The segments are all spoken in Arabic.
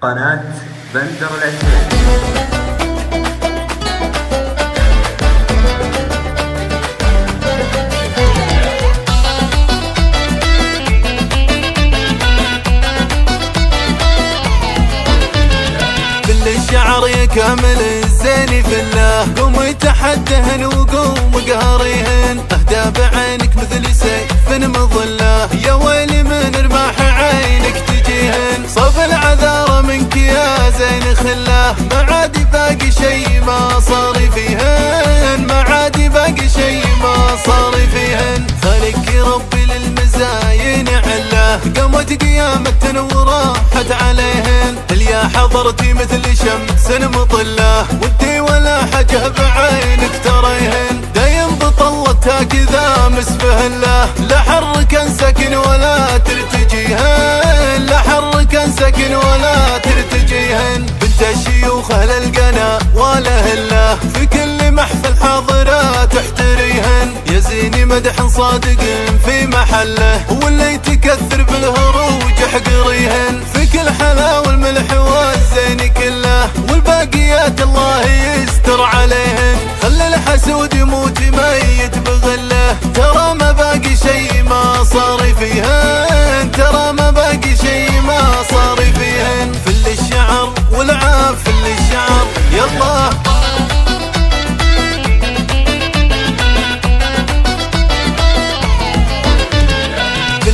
قناة بندر العتيبي. كل الشعر يكمل الزين في الله، قوم تحدهن وقوم قهريهن، اهدى بعينك مثل سيف مظله، يا ويلي من رماح عينك تجيهن، صف العذارى منك يا زين خله، ما عاد باقي شي ما صار فيهن، ما عاد باقي شي ما صار فيهن، خليك ربي للمزاين عله، قامت قيامة وراحت عليهن، يا حضرتي مثل شمس مطلة، ودي ولا حاجة بعينك تريهن، دايم بطلتها كذا مسفهن له، لا حرك سكن ولا ترتجيهن، لا حرك سكن ولا ترتجيهن، بنت الشيوخ اهل القنا والاهله، في كل محفل حاضرة تحتريهن، يا زيني مدح صادق في محله، واللي يتكثر بالهروج حقريهن، في كل حلا والملح والزين كله، والباقيات الله يستر عليهن، خلي الحسود يموت ميت بغله، ترى ما باقي شي ما صار فيهن، ترى ما باقي شي ما صار فيهن، فل الشعر والعاب فل الشعر يلا.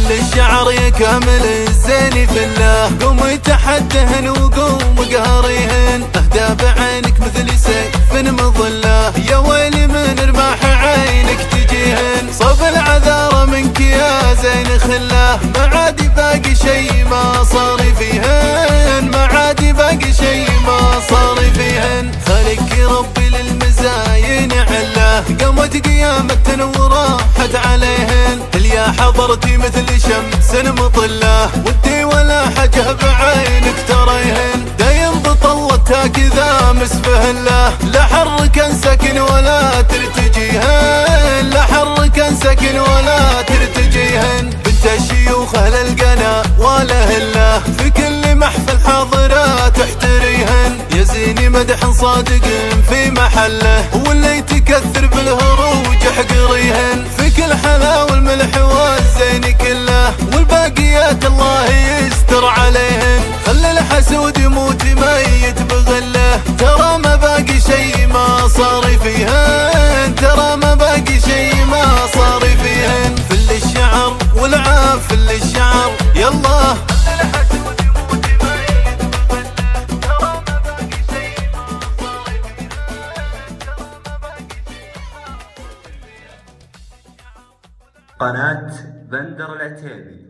الشعر يكمل الزين في الله، قوم تحدهن وقوم قهريهن، اهدى بعينك مثل سيف مظله، يا ويلي من رماح عينك تجيهن، صف العذارى منك يا زين خله، ما عاد باقي شي ما صار فيهن، ما عاد باقي شي ما صار فيهن، خليك ربي للمزاين عله، قامت قيامة وراحت عليهن، يا حضرتي مثل شمس مطلة، ودي ولا حاجة بعينك تريهن، دايم بطلتها كذا مسفهن له، لا حرك سكن ولا ترتجيهن، لا حرك سكن ولا ترتجيهن، بنت الشيوخ اهل القنا والاهله، في كل محفل حاضرة تحتريهن، يا زيني مدح صادق في محله، واللي يتكثر بالهروج حقريهن، في كل حلا والملح والزين كله، والباقيات الله يستر عليهن، خلي الحسود يموت ميت بغله، ترى ما باقي شي ما صار فيهن، ترى ما باقي شي ما صار فيهن، فل الشعر والعاب فل الشعر يلا. قناة بندر العتيبي.